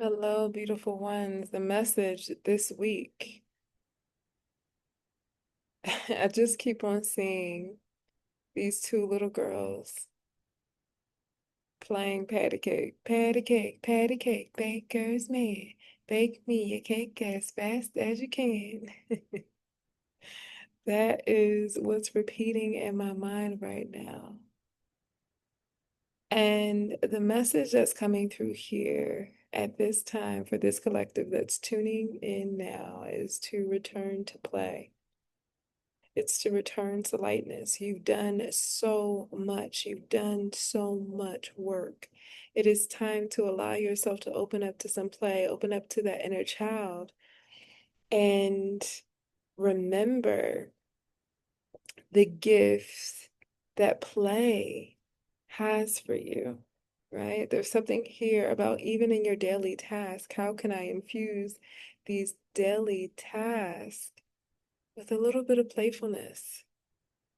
Hello, beautiful ones. The message this week. I just keep on seeing these two little girls playing patty cake, baker's man. Bake me a cake as fast as you can. That is what's repeating in my mind right now. And the message that's coming through here at this time for this collective that's tuning in now is to return to play. It's to return to lightness. You've done so much. You've done so much work. It is time to allow yourself to open up to some play, open up to that inner child, and remember the gifts that play has for you, right? There's something here about even in your daily task, how can I infuse these daily tasks with a little bit of playfulness?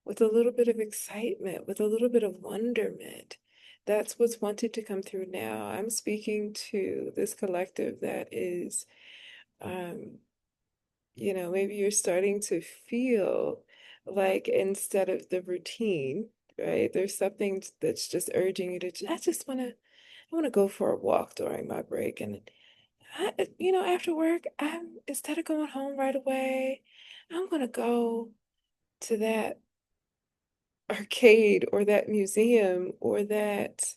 With a little bit of excitement, with a little bit of wonderment. That's what's wanted to come through now. I'm speaking to this collective that is, um, maybe you're starting to feel like instead of the routine, right? There's something that's just urging you to, I want to go for a walk during my break. And after work, instead of going home right away, I'm going to go to that arcade or that museum or that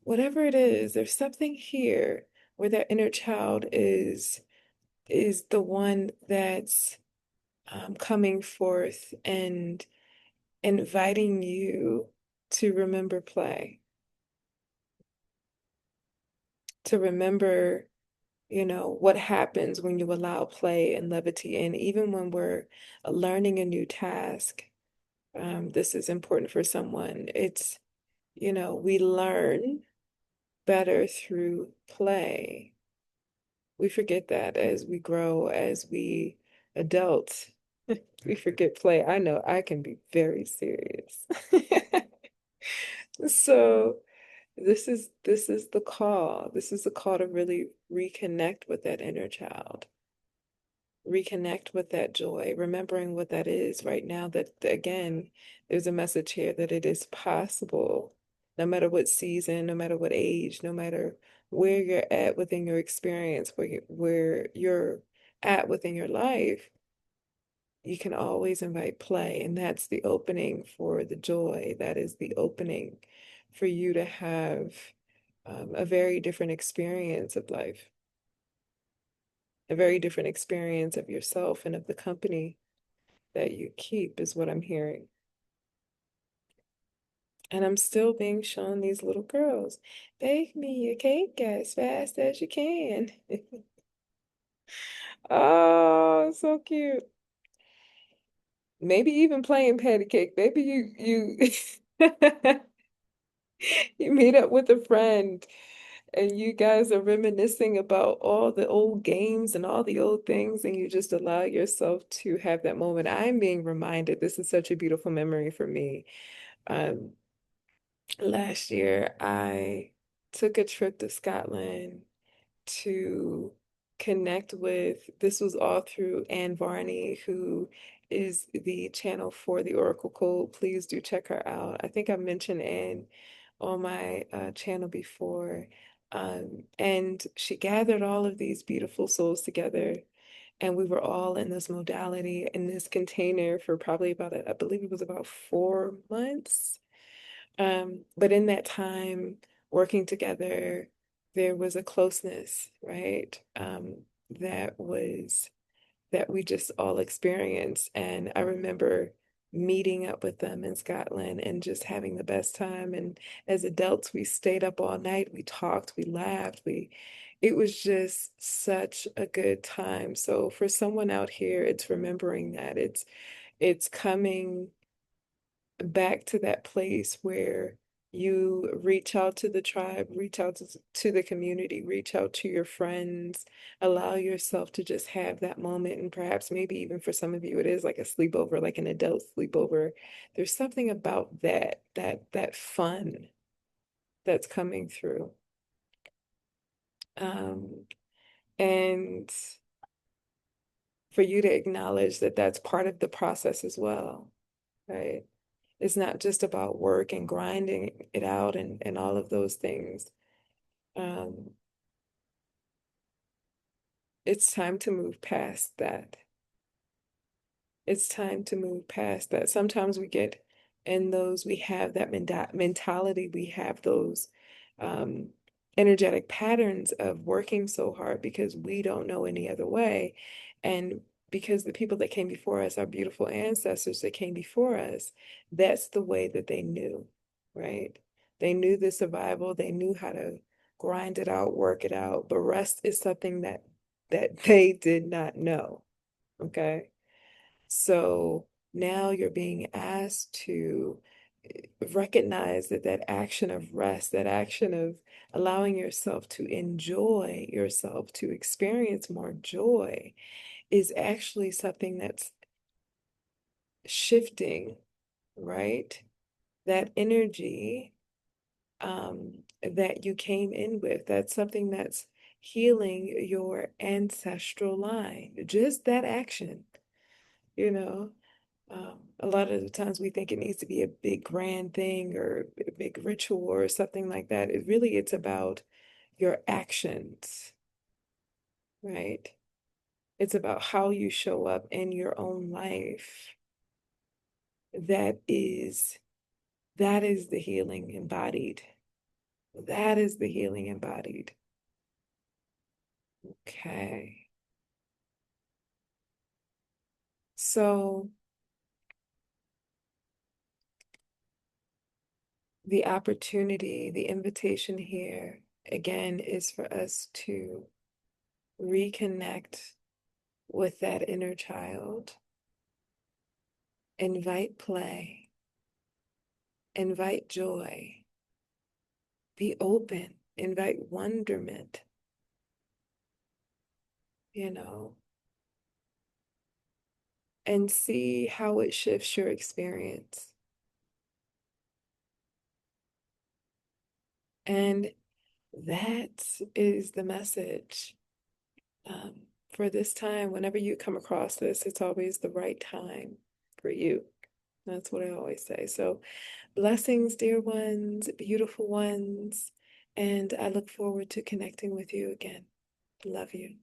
whatever it is. There's something here where that inner child is the one that's coming forth and inviting you to remember play, to remember, what happens when you allow play and levity in, even when we're learning a new task. This is important for someone. It's, we learn better through play. We forget that as we grow, as we adults, we forget play. I know I can be very serious. So this is the call. This is the call to really reconnect with that inner child. Reconnect with that joy, remembering what that is right now, that again, there's a message here that it is possible, no matter what season, no matter what age, no matter where you're at within your experience, where you're at within your life, you can always invite play. And that's the opening for the joy. That is the opening for you to have a very different experience of life, a very different experience of yourself and of the company that you keep, is what I'm hearing. And I'm still being shown these little girls. Bake me a cake as fast as you can. Oh, so cute. Maybe even playing patty cake. Maybe you you meet up with a friend and you guys are reminiscing about all the old games and all the old things, and you just allow yourself to have that moment. I'm being reminded, this is such a beautiful memory for me. Um, Last year, I took a trip to Scotland to connect with, this was all through Ann Varney, who is the channel for the Oracle Code. Please do check her out. I think I mentioned Ann on my channel before. And she gathered all of these beautiful souls together. And we were all in this modality, in this container for probably about, I believe it was about 4 months. But in that time, working together, there was a closeness, right? That was that we just all experienced. And I remember meeting up with them in Scotland and just having the best time. And as adults, we stayed up all night, we talked, we laughed, it was just such a good time. So for someone out here, it's remembering that it's coming back to that place where you reach out to the tribe, reach out to the community, reach out to your friends, allow yourself to just have that moment. And perhaps maybe even for some of you, it is like a sleepover, like an adult sleepover. There's something about that fun that's coming through. Um, and for you to acknowledge that that's part of the process as well, right? It's not just about work and grinding it out and all of those things. Um, it's time to move past that. It's time to move past that. Sometimes we get in those, we have that mentality, we have those um, energetic patterns of working so hard because we don't know any other way. And because the people that came before us, our beautiful ancestors that came before us, that's the way that they knew, right? They knew the survival, they knew how to grind it out, work it out, but rest is something that they did not know, okay? So now you're being asked to recognize that that action of rest, that action of allowing yourself to enjoy yourself, to experience more joy, is actually something that's shifting, right? That energy that you came in with, that's something that's healing your ancestral line. Just that action, you know. A lot of the times we think it needs to be a big grand thing or a big ritual or something like that. It's about your actions, right? It's about how you show up in your own life. That is that is the healing embodied. That is the healing embodied. Okay. So the opportunity, the invitation here again is for us to reconnect with that inner child. Invite play, invite joy, be open, invite wonderment, you know, and see how it shifts your experience. And that is the message. For this time, whenever you come across this, it's always the right time for you. That's what I always say. So, blessings, dear ones, beautiful ones, and I look forward to connecting with you again. Love you.